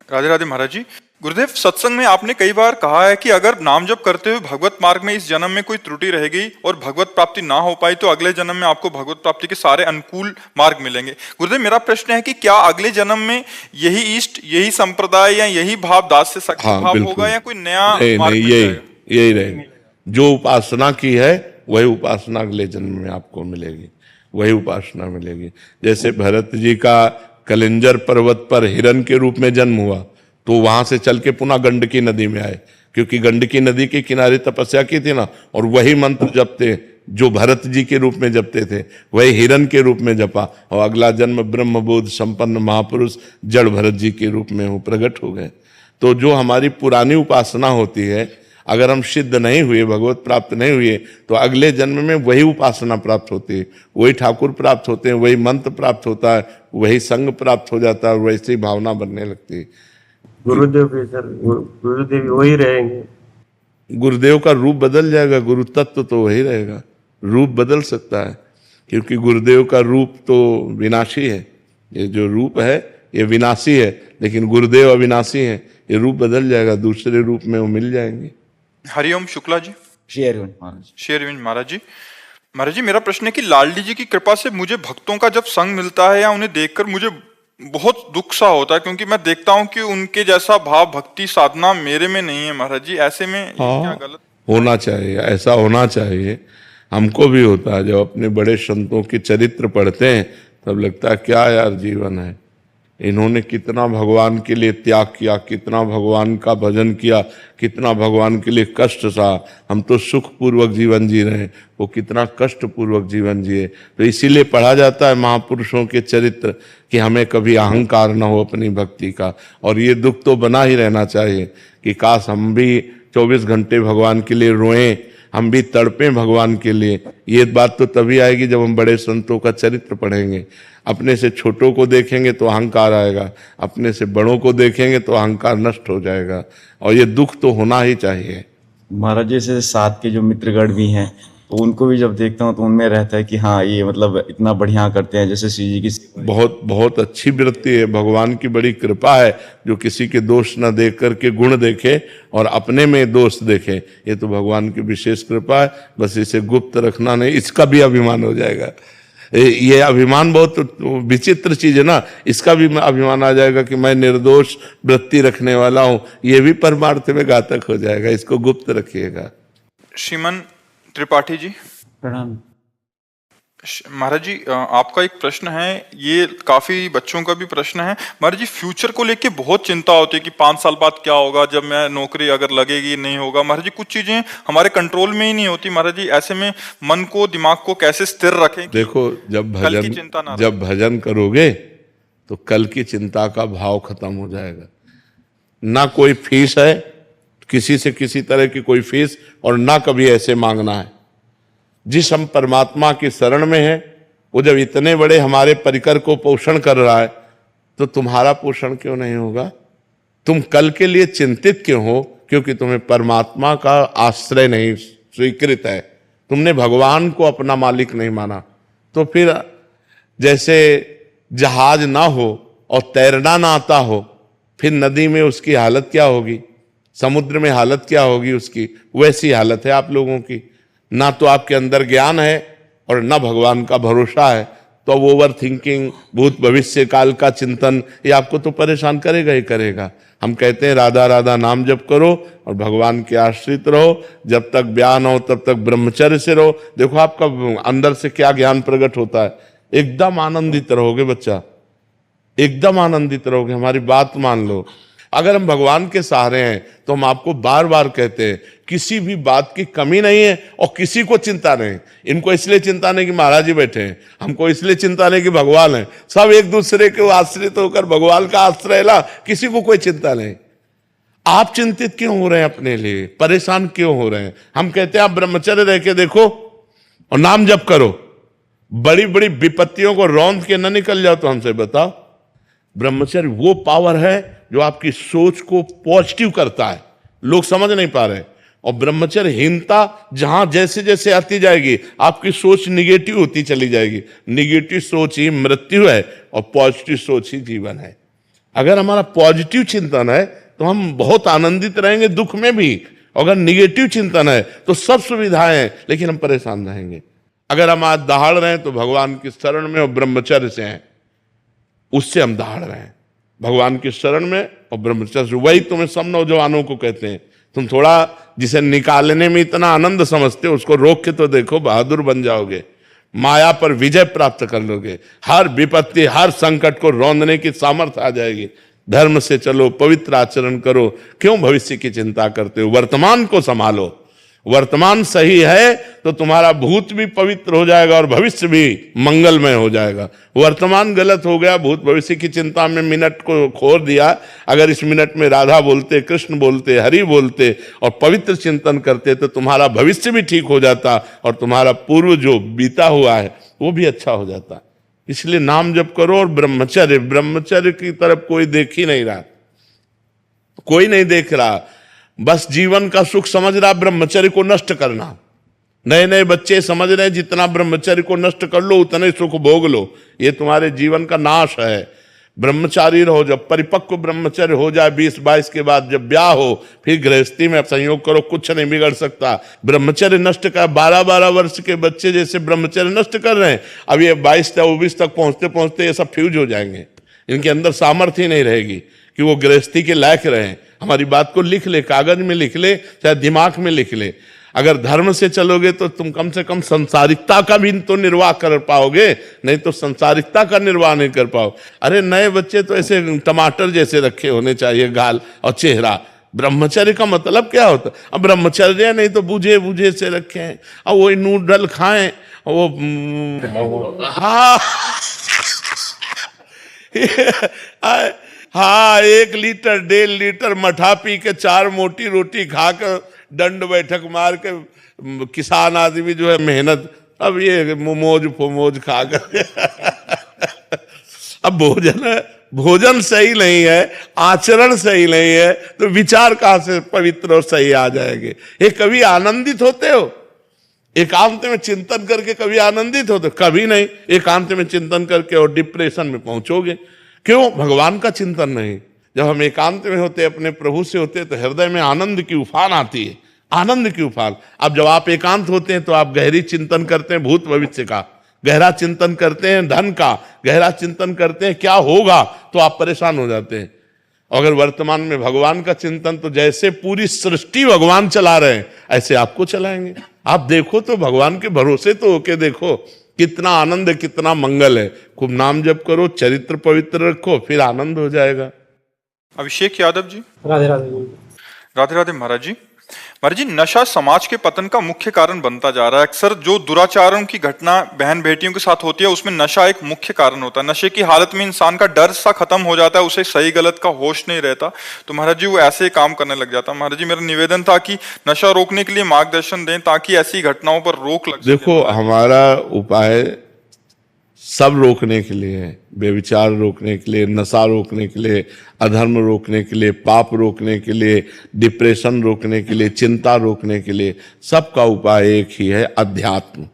राधे राधे महाराज जी। गुरुदेव, सत्संग में आपने कई बार कहा है कि अगर नाम जप करते हुए भगवत मार्ग में इस जन्म में कोई त्रुटि रह गई और भगवत प्राप्ति ना हो पाई तो अगले जन्म में आपको भगवत प्राप्ति के सारे अनुकूल मार्ग मिलेंगे। गुरुदेव, मेरा प्रश्न है कि क्या अगले जन्म में यही इष्ट, यही संप्रदाय या यही भाव, दास्य शक्ति भाव बिल्कुल होगा या कोई नया नहीं, मार्ग नहीं, मिल जाएगा? यही रहेगी। जो उपासना की है वही उपासना अगले जन्म में आपको मिलेगी, वही उपासना मिलेगी। जैसे भरत जी का कलिंजर पर्वत पर हिरण के रूप में जन्म हुआ, तो वहां से चल के पुनः गंडकी नदी में आए, क्योंकि गंडकी नदी के किनारे तपस्या की थी ना, और वही मंत्र जपते जो भरत जी के रूप में जपते थे, वही हिरण के रूप में जपा, और अगला जन्म ब्रह्मबोध संपन्न महापुरुष जड़ भरत जी के रूप में वो प्रकट हो गए। तो जो हमारी पुरानी उपासना होती है, अगर हम सिद्ध नहीं हुए, भगवत प्राप्त नहीं हुए, तो अगले जन्म में वही उपासना प्राप्त होती है, वही ठाकुर प्राप्त होते हैं, वही मंत्र प्राप्त होता है, वही संग प्राप्त हो जाता है, वैसी भावना बनने लगती है। गुरुदेव भी सर, गुरुदेव वही रहेंगे। गुरुदेव का रूप बदल जाएगा, गुरु तत्व तो वही रहेगा, रूप बदल सकता है, क्योंकि गुरुदेव का रूप तो विनाशी है। ये जो रूप है ये विनाशी है, लेकिन गुरुदेव अविनाशी है। ये रूप बदल जाएगा, दूसरे रूप में वो मिल जाएंगे। हरिओम शुक्ला जी। शेयर महाराज। शेरविंद महाराज जी। महाराज जी, मेरा प्रश्न है कि लालडी जी की कृपा से मुझे भक्तों का जब संग मिलता है या उन्हें देखकर मुझे बहुत दुख सा होता है, क्योंकि मैं देखता हूं कि उनके जैसा भाव, भक्ति, साधना मेरे में नहीं है। महाराज जी, ऐसे में क्या गलत होना चाहिए, ऐसा होना चाहिए। हमको भी होता है, जब अपने बड़े संतों के चरित्र पढ़ते हैं तब लगता है क्या यार जीवन है, इन्होंने कितना भगवान के लिए त्याग किया, कितना भगवान का भजन किया, कितना भगवान के लिए कष्ट सहा। हम तो सुखपूर्वक जीवन जी रहे हैं, वो कितना कष्टपूर्वक जीवन जिए। तो इसीलिए पढ़ा जाता है महापुरुषों के चरित्र कि हमें कभी अहंकार न हो अपनी भक्ति का। और ये दुख तो बना ही रहना चाहिए कि काश हम भी 24 घंटे भगवान के लिए रोएं, हम भी तड़पें भगवान के लिए। ये बात तो तभी आएगी जब हम बड़े संतों का चरित्र पढ़ेंगे। अपने से छोटों को देखेंगे तो अहंकार आएगा, अपने से बड़ों को देखेंगे तो अहंकार नष्ट हो जाएगा, और ये दुख तो होना ही चाहिए। महाराज जैसे साथ के जो मित्रगण भी हैं, तो उनको भी जब देखता हूँ तो उनमें रहता है कि हाँ ये मतलब इतना बढ़िया करते हैं, जैसे श्री जी की सेवा। बहुत बहुत अच्छी वृत्ति है, भगवान की बड़ी कृपा है जो किसी के दोष न देख करके गुण देखे और अपने में दोष देखे। ये तो भगवान की विशेष कृपा है, बस इसे गुप्त रखना नहीं, इसका भी अभिमान हो जाएगा। ये अभिमान बहुत विचित्र चीज है ना, इसका भी अभिमान आ जाएगा कि मैं निर्दोष वृत्ति रखने वाला हूं, ये भी परमार्थ में घातक हो जाएगा। इसको गुप्त रखिएगा। श्रीमन त्रिपाठी जी। प्रणाम महाराज जी, आपका एक प्रश्न है, ये काफी बच्चों का भी प्रश्न है। महाराज जी, फ्यूचर को लेके बहुत चिंता होती है कि 5 साल बाद क्या होगा, जब मैं नौकरी अगर लगेगी नहीं होगा। महाराज जी, कुछ चीजें हमारे कंट्रोल में ही नहीं होती। महाराज जी, ऐसे में मन को, दिमाग को कैसे स्थिर रखें? देखो, जब भजन करोगे तो कल की चिंता का भाव खत्म हो जाएगा। ना कोई फीस है, किसी से किसी तरह की कोई फीस, और ना कभी ऐसे मांगना है। जिस हम परमात्मा की शरण में है, वो जब इतने बड़े हमारे परिकर को पोषण कर रहा है, तो तुम्हारा पोषण क्यों नहीं होगा? तुम कल के लिए चिंतित क्यों हो? क्योंकि तुम्हें परमात्मा का आश्रय नहीं स्वीकृत है, तुमने भगवान को अपना मालिक नहीं माना। तो फिर जैसे जहाज ना हो और तैरना ना आता हो, फिर नदी में उसकी हालत क्या होगी, समुद्र में हालत क्या होगी उसकी, वैसी हालत है आप लोगों की। ना तो आपके अंदर ज्ञान है और ना भगवान का भरोसा है, तो ओवर थिंकिंग, भूत भविष्य काल का चिंतन, ये आपको तो परेशान करेगा ही करेगा। हम कहते हैं राधा राधा नाम जप करो और भगवान के आश्रित रहो, जब तक ब्याह न हो तब तक ब्रह्मचर्य से रहो। देखो आपका अंदर से क्या ज्ञान प्रकट होता है, एकदम आनंदित रहोगे बच्चा, एकदम आनंदित रहोगे। हमारी बात मान लो, अगर हम भगवान के सहारे हैं तो हम आपको बार बार कहते हैं किसी भी बात की कमी नहीं है और किसी को चिंता नहीं। इनको इसलिए चिंता नहीं कि महाराज जी बैठे हैं, हमको इसलिए चिंता नहीं कि भगवान है, सब एक दूसरे के आश्रित होकर भगवान का आश्रय ला, किसी को कोई चिंता नहीं। आप चिंतित क्यों हो रहे हैं, अपने लिए परेशान क्यों हो रहे हैं? हम कहते हैं आप ब्रह्मचर्य रह के देखो और नाम जप करो, बड़ी बड़ी विपत्तियों को रौंद के न निकल जाओ। तो हमसे बताओ, ब्रह्मचर्य वो पावर है जो आपकी सोच को पॉजिटिव करता है, लोग समझ नहीं पा रहे। और ब्रह्मचर्यहीनता जहां जैसे जैसे आती जाएगी आपकी सोच निगेटिव होती चली जाएगी। निगेटिव सोच ही मृत्यु है और पॉजिटिव सोच ही जीवन है। अगर हमारा पॉजिटिव चिंतन है तो हम बहुत आनंदित रहेंगे दुख में भी, अगर निगेटिव चिंतन है तो सब सुविधाएं हैं लेकिन हम परेशान रहेंगे। अगर हम आज दहाड़ रहे हैं तो भगवान की शरण में और ब्रह्मचर्य से हैं, उससे हम दहाड़ रहे हैं, भगवान की शरण में और ब्रह्मचर्य। वही तुम्हें सब नौजवानों को कहते हैं, तुम थोड़ा जिसे निकालने में इतना आनंद समझते हो उसको रोक के तो देखो, बहादुर बन जाओगे, माया पर विजय प्राप्त कर लोगे, हर विपत्ति हर संकट को रौंदने की सामर्थ्य आ जाएगी। धर्म से चलो, पवित्र आचरण करो, क्यों भविष्य की चिंता करते हो? वर्तमान को संभालो, वर्तमान सही है तो तुम्हारा भूत भी पवित्र हो जाएगा और भविष्य भी मंगलमय हो जाएगा। वर्तमान गलत हो गया, भूत भविष्य की चिंता में मिनट को खो दिया। अगर इस मिनट में राधा बोलते, कृष्ण बोलते, हरि बोलते और पवित्र चिंतन करते तो तुम्हारा भविष्य भी ठीक हो जाता और तुम्हारा पूर्व जो बीता हुआ है वो भी अच्छा हो जाता। इसलिए नाम जप करो और ब्रह्मचर्य, ब्रह्मचर्य की तरफ कोई देख ही नहीं रहा, कोई नहीं देख रहा, बस जीवन का सुख समझ रहा ब्रह्मचर्य को नष्ट करना। नए नए बच्चे समझ रहे हैं जितना ब्रह्मचर्य को नष्ट कर लो उतने सुख भोग लो, ये तुम्हारे जीवन का नाश है। ब्रह्मचारी रहो, जब परिपक्व ब्रह्मचर्य हो जाए 20-22 के बाद, जब ब्याह हो, फिर गृहस्थी में संयोग करो, कुछ नहीं बिगड़ सकता। ब्रह्मचर्य नष्ट कर 12-12 वर्ष के बच्चे जैसे ब्रह्मचर्य नष्ट कर रहे हैं, अब ये 22-24 तक पहुंचते पहुंचते ये सब फ्यूज हो जाएंगे, इनके अंदर सामर्थ्य ही नहीं रहेगी कि वो गृहस्थी के लायक रहे। हमारी बात को लिख ले, कागज में लिख ले, चाहे दिमाग में लिख ले। अगर धर्म से चलोगे तो तुम कम से कम संसारिकता का भी तो निर्वाह कर पाओगे, नहीं तो संसारिकता का निर्वाह नहीं कर पाओ। अरे नए बच्चे तो ऐसे टमाटर जैसे रखे होने चाहिए गाल और चेहरा। ब्रह्मचर्य का मतलब क्या होता? अब ब्रह्मचर्य नहीं तो बूझे बूझे से रखे हैं, अब वो नूडल खाएं, वो हाँ हाँ 1 लीटर 1.5 लीटर मठा पी के 4 मोटी रोटी खाकर दंड बैठक मार के किसान आदमी जो है मेहनत, अब ये मोमोज फोमोज खा कर अब भोजन सही नहीं है, आचरण सही नहीं है तो विचार कहां से पवित्र और सही आ जाएंगे? ये कभी आनंदित होते हो? एकांत में चिंतन करके कभी आनंदित होते? कभी नहीं। एकांत में चिंतन करके और डिप्रेशन में पहुंचोगे। क्यों? भगवान का चिंतन नहीं। जब हम एकांत में होते, अपने प्रभु से होते, तो हृदय में आनंद की उफान आती है, आनंद की उफान। अब जब आप एकांत होते हैं तो आप गहरी चिंतन करते हैं भूत भविष्य का, गहरा चिंतन करते हैं धन का, गहरा चिंतन करते हैं क्या होगा, तो आप परेशान हो जाते हैं। अगर वर्तमान में भगवान का चिंतन, तो जैसे पूरी सृष्टि भगवान चला रहे हैं ऐसे आपको चलाएंगे। आप देखो तो भगवान के भरोसे तो होके देखो, कितना आनंद है, कितना मंगल है। खूब नाम जप करो, चरित्र पवित्र रखो, फिर आनंद हो जाएगा। अभिषेक यादव जी। राधे राधे। राधे राधे महाराज जी। महाराज जी, नशा समाज के पतन का मुख्य कारण बनता जा रहा है। अक्सर जो दुराचारों की घटना बहन बेटियों के साथ होती है उसमें नशा एक मुख्य कारण होता है। नशे की हालत में इंसान का डर सा खत्म हो जाता है, उसे सही गलत का होश नहीं रहता, तो महाराज जी वो ऐसे काम करने लग जाता है। महाराज जी, मेरा निवेदन था कि नशा रोकने के लिए मार्गदर्शन दें ताकि ऐसी घटनाओं पर रोक लग सके। देखो, हमारा उपाय सब रोकने के लिए है, बेविचार रोकने के लिए, नशा रोकने के लिए, अधर्म रोकने के लिए, पाप रोकने के लिए, डिप्रेशन रोकने के लिए, चिंता रोकने के लिए, सबका उपाय एक ही है, अध्यात्म।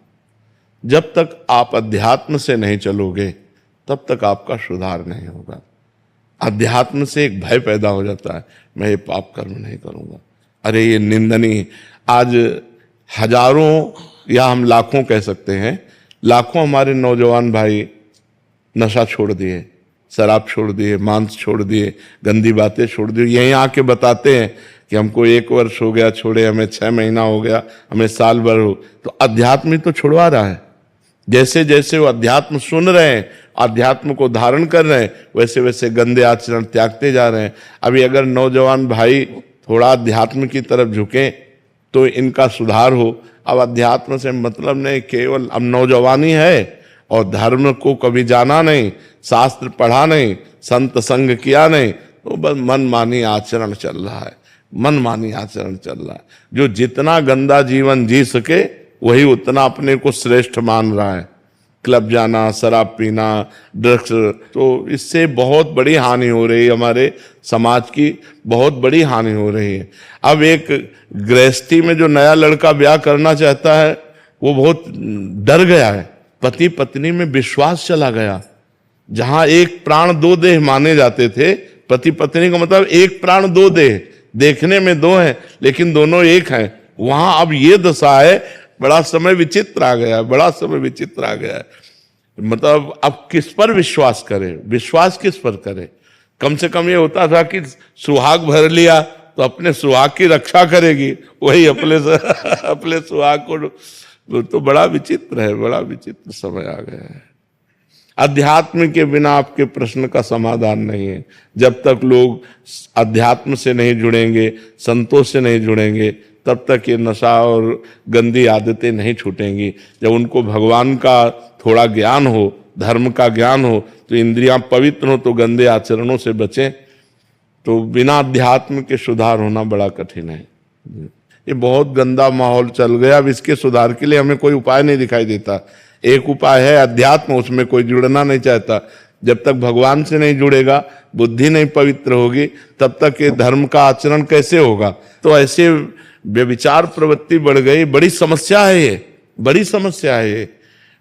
जब तक आप अध्यात्म से नहीं चलोगे तब तक आपका सुधार नहीं होगा। अध्यात्म से एक भय पैदा हो जाता है, मैं ये पाप कर्म नहीं करूंगा, अरे ये निंदनीय। आज हजारों या हम लाखों कह सकते हैं, लाखों हमारे नौजवान भाई नशा छोड़ दिए, शराब छोड़ दिए, मांस छोड़ दिए, गंदी बातें छोड़ दी, यहीं आके बताते हैं कि हमको 1 वर्ष हो गया छोड़े, हमें 6 महीना हो गया, हमें साल भर हो। तो अध्यात्म ही तो छुड़वा रहा है। जैसे जैसे वो अध्यात्म सुन रहे हैं, अध्यात्म को धारण कर रहे हैं, वैसे वैसे गंदे आचरण त्यागते जा रहे हैं। अभी अगर नौजवान भाई थोड़ा अध्यात्म की तरफ झुके तो इनका सुधार हो। अब अध्यात्म से मतलब नहीं, केवल अब नौजवानी है और धर्म को कभी जाना नहीं, शास्त्र पढ़ा नहीं, संत संग किया नहीं, तो बस मनमानी आचरण चल रहा है, मनमानी आचरण चल रहा है। जो जितना गंदा जीवन जी सके वही उतना अपने को श्रेष्ठ मान रहा है। क्लब जाना, शराब पीना, ड्रग्स, तो इससे बहुत बड़ी हानि हो रही है, हमारे समाज की बहुत बड़ी हानि हो रही है। अब एक गृहस्थी में जो नया लड़का ब्याह करना चाहता है वो बहुत डर गया है। पति पत्नी में विश्वास चला गया। जहां एक प्राण 2 देह माने जाते थे, पति पत्नी का मतलब एक प्राण 2 देह, देखने में 2 हैं लेकिन दोनों एक हैं, वहां अब ये दशा है। बड़ा समय विचित्र आ गया है, बड़ा समय विचित्र आ गया है। मतलब अब किस पर विश्वास करें, विश्वास किस पर करें? कम से कम ये होता था कि सुहाग भर लिया तो अपने सुहाग की रक्षा करेगी, वही अपने सुहाग को। तो बड़ा विचित्र है, बड़ा विचित्र समय आ गया है। अध्यात्म के बिना आपके प्रश्न का समाधान नहीं है। जब तक लोग अध्यात्म से नहीं जुड़ेंगे, संतों से नहीं जुड़ेंगे, तब तक ये नशा और गंदी आदतें नहीं छूटेंगी। जब उनको भगवान का थोड़ा ज्ञान हो, धर्म का ज्ञान हो, तो इंद्रियां पवित्र हो, तो गंदे आचरणों से बचें। तो बिना अध्यात्म के सुधार होना बड़ा कठिन है। ये बहुत गंदा माहौल चल गया। अब इसके सुधार के लिए हमें कोई उपाय नहीं दिखाई देता। एक उपाय है अध्यात्म, उसमें कोई जुड़ना नहीं चाहता। जब तक भगवान से नहीं जुड़ेगा, बुद्धि नहीं पवित्र होगी, तब तक ये धर्म का आचरण कैसे होगा? तो ऐसे व्यभिचार प्रवृत्ति बढ़ गई। बड़ी समस्या है ये, बड़ी समस्या है ये।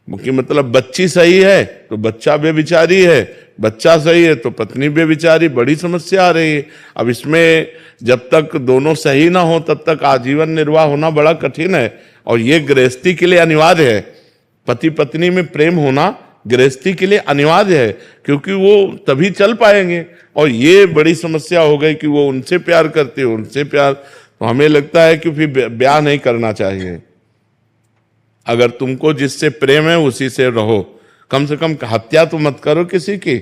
कि मतलब बच्ची सही है तो बच्चा व्यभिचारी है, बच्चा सही है तो पत्नी व्यभिचारी, बड़ी समस्या आ रही है। अब इसमें जब तक दोनों सही ना हो तब तक आजीवन निर्वाह होना बड़ा कठिन है। और ये गृहस्थी के लिए अनिवार्य है। पति पत्नी में प्रेम होना गृहस्थी के लिए अनिवार्य है, क्योंकि वो तभी चल पाएंगे। और ये बड़ी समस्या हो गई कि वो उनसे प्यार करते हो, उनसे प्यार, तो हमें लगता है कि फिर ब्याह नहीं करना चाहिए। अगर तुमको जिससे प्रेम है उसी से रहो, कम से कम हत्या तो मत करो किसी की।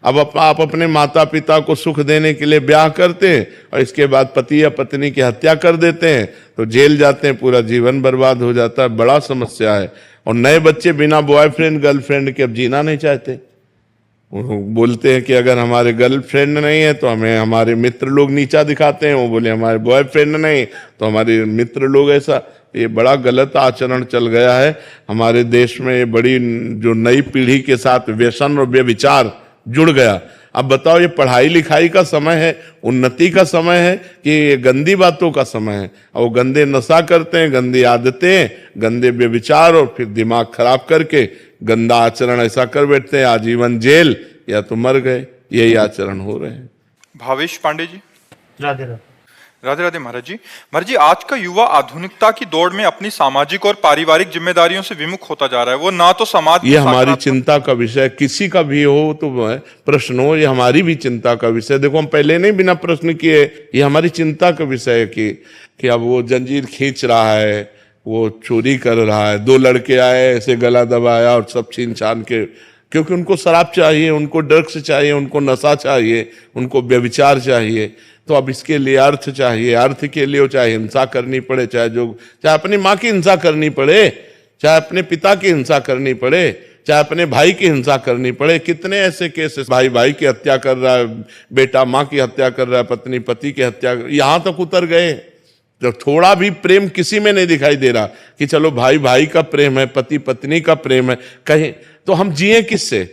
अब आप अपने माता पिता को सुख देने के लिए ब्याह करते हैं और इसके बाद पति या पत्नी की हत्या कर देते हैं तो जेल जाते हैं, पूरा जीवन बर्बाद हो जाता है। बड़ा समस्या है। और नए बच्चे बिना बॉयफ्रेंड गर्लफ्रेंड के अब जीना नहीं चाहते। वो बोलते हैं कि अगर हमारे गर्लफ्रेंड नहीं है तो हमें हमारे मित्र लोग नीचा दिखाते हैं। वो बोले हमारे बॉयफ्रेंड नहीं तो हमारे मित्र लोग ऐसा। ये बड़ा गलत आचरण चल गया है हमारे देश में। ये बड़ी जो नई पीढ़ी के साथ व्यसन और व्यभिचार जुड़ गया। अब बताओ, ये पढ़ाई लिखाई का समय है, उन्नति का समय है कि ये गंदी बातों का समय है? और वो गंदे नशा करते हैं, गंदी आदतें, गंदे व्यभिचार, और फिर दिमाग खराब करके गंदा आचरण ऐसा कर बैठते हैं, आजीवन जेल या तो मर गए। यही आचरण हो रहे हैं। भावेश पांडे जी। राधे राधे। राधे राधे महाराज जी। महाराज जी, आज का युवा आधुनिकता की दौड़ में अपनी सामाजिक और पारिवारिक जिम्मेदारियों से विमुख होता जा रहा है। वो ना तो समाज, ये हमारी चिंता का विषय, किसी का भी हो तो प्रश्न हो, ये हमारी भी चिंता का विषय। देखो, हम पहले नहीं बिना प्रश्न किए, ये हमारी चिंता का विषय है कि अब वो जंजीर खींच रहा है, वो चोरी कर रहा है। 2 लड़के आए, ऐसे गला दबाया और सब छीन छान के, क्योंकि उनको शराब चाहिए, उनको ड्रग्स चाहिए, उनको नशा चाहिए, उनको व्यभिचार चाहिए। तो अब इसके लिए अर्थ चाहिए। अर्थ के लिए वो चाहे हिंसा करनी पड़े, चाहे अपनी माँ की हिंसा करनी पड़े, चाहे अपने पिता की हिंसा करनी पड़े, चाहे अपने भाई की हिंसा करनी पड़े। कितने ऐसे केसेस, भाई भाई की हत्या कर रहा है, बेटा माँ की हत्या कर रहा है, पत्नी पति की हत्या, यहाँ तक उतर गए। तो थोड़ा भी प्रेम किसी में नहीं दिखाई दे रहा कि चलो भाई भाई का प्रेम है, पति पत्नी का प्रेम है। कहीं तो हम जिए किससे?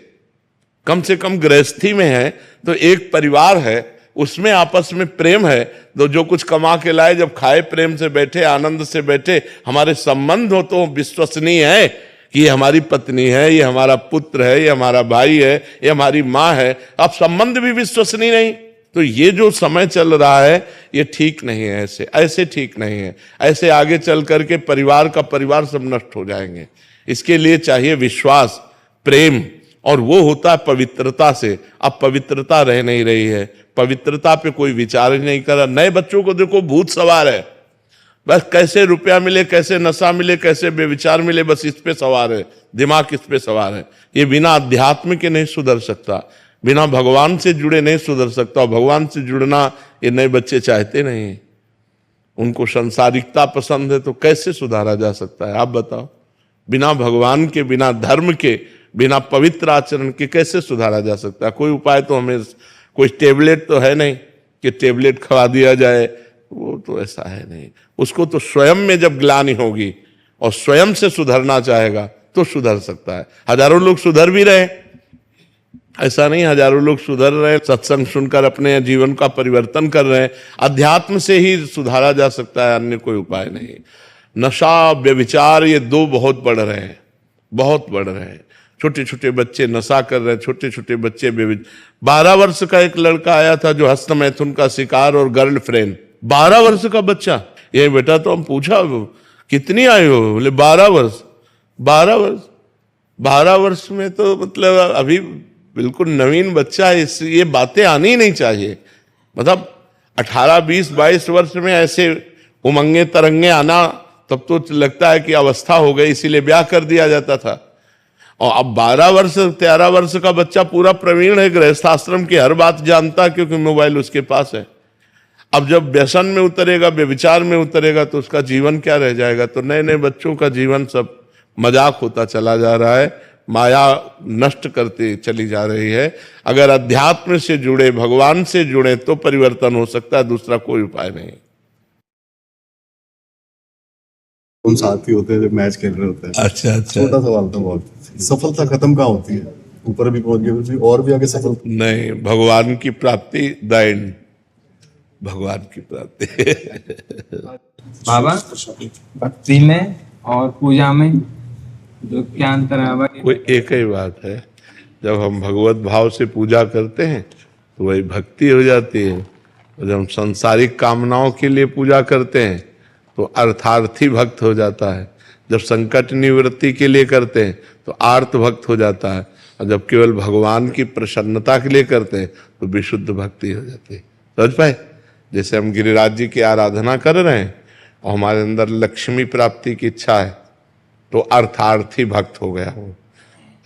कम से कम गृहस्थी में है तो एक परिवार है, उसमें आपस में प्रेम है। तो जो कुछ कमा के लाए, जब खाए, प्रेम से बैठे, आनंद से बैठे, हमारे संबंध हो तो विश्वसनीय है कि ये हमारी पत्नी है, ये हमारा पुत्र है, ये हमारा भाई है, ये हमारी माँ है। अब संबंध भी विश्वसनीय नहीं, तो ये जो समय चल रहा है ये ठीक नहीं है। ऐसे ठीक नहीं है। ऐसे आगे चल करके परिवार का परिवार सब नष्ट हो जाएंगे। इसके लिए चाहिए विश्वास, प्रेम और वो होता है पवित्रता से। अब पवित्रता रह नहीं रही है, पवित्रता पे कोई विचार ही नहीं कर रहा। नए बच्चों को देखो भूत सवार है, बस कैसे रुपया मिले, कैसे नशा मिले, कैसे बेविचार मिले, बस इस पे सवार है, दिमाग इस पे सवार है। ये बिना अध्यात्म के नहीं सुधर सकता, बिना भगवान से जुड़े नहीं सुधर सकता। और भगवान से जुड़ना ये नए बच्चे चाहते नहीं, उनको संसारिकता पसंद है, तो कैसे सुधारा जा सकता है आप बताओ? बिना भगवान के, बिना धर्म के, बिना पवित्र आचरण के कैसे सुधारा जा सकता है? कोई उपाय तो हमें, कोई टेबलेट तो है नहीं कि टेबलेट खवा दिया जाए, वो तो ऐसा है नहीं। उसको तो स्वयं में जब ग्लानि होगी और स्वयं से सुधरना चाहेगा तो सुधर सकता है। हजारों लोग सुधर भी रहे, ऐसा नहीं हजारों लोग सुधर रहे, सत्संग सुनकर अपने जीवन का परिवर्तन कर रहे हैं। अध्यात्म से ही सुधारा जा सकता है, अन्य कोई उपाय नहीं। नशा, व्यभिचार, ये दो बहुत बढ़ रहे हैं, बहुत बढ़ रहे हैं। छोटे छोटे बच्चे नशा कर रहे हैं, छोटे छोटे बच्चे 12 वर्ष का एक लड़का आया था जो हस्त मैथुन का शिकार और गर्लफ्रेंड, 12 वर्ष का बच्चा। ये बेटा तो हम पूछा कितनी आयु हो, बोले 12 वर्ष। 12 वर्ष, 12 वर्ष में तो मतलब अभी बिल्कुल नवीन बच्चा है, ये बातें आनी ही नहीं चाहिए। मतलब 18, 20, 22 वर्ष में ऐसे उमंगे तरंगे आना, तब तो लगता है कि अवस्था हो गई, इसीलिए ब्याह कर दिया जाता था। और अब 12 वर्ष, 13 वर्ष का बच्चा पूरा प्रवीण है, गृहस्थाश्रम की हर बात जानता, क्योंकि मोबाइल उसके पास है। अब जब व्यसन में उतरेगा, व्यभिचार में उतरेगा, तो उसका जीवन क्या रह जाएगा? तो नए नए बच्चों का जीवन सब मजाक होता चला जा रहा है, माया नष्ट करती चली जा रही है। अगर अध्यात्म से जुड़े, भगवान से जुड़े, तो परिवर्तन हो सकता है, दूसरा कोई उपाय नहीं। उन साथी होते हैं जब मैच खेल रहे होते हैं। अच्छा अच्छा, छोटा सवाल था बहुत। सफलता खत्म कहाँ होती है? ऊपर भी पहुंच गए, फिर और भी आगे सफल नहीं, भगवान की प्राप्ति, द एंड, भगवान की प्राप्ति। बाबा, भक्ति में और पूजा में जो क्या अंतर है बाबा? कोई एक ही बात है, जब हम भगवत भाव से पूजा करते हैं तो वही भक्ति हो जाती है, और जब हम सांसारिक कामनाओं के लिए पूजा करते हैं तो अर्थार्थी भक्त हो जाता है। जब संकट निवृत्ति के लिए करते हैं तो आर्त भक्त हो जाता है, और जब केवल भगवान की प्रसन्नता के लिए करते हैं तो विशुद्ध भक्ति हो जाती है। समझ पाए? जैसे हम गिरिराज जी की आराधना कर रहे हैं और हमारे अंदर लक्ष्मी प्राप्ति की इच्छा है, तो अर्थार्थी भक्त हो गया हो।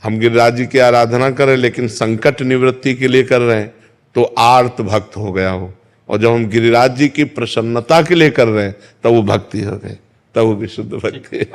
हम गिरिराज जी की आराधना कर रहे हैं लेकिन संकट निवृत्ति के लिए कर रहे हैं, तो आर्त भक्त हो गया हो। और जब हम गिरिराज जी की प्रसन्नता के लिए कर रहे हैं, तब वो भक्ति हो गई, तब वो विशुद्ध भक्ति है।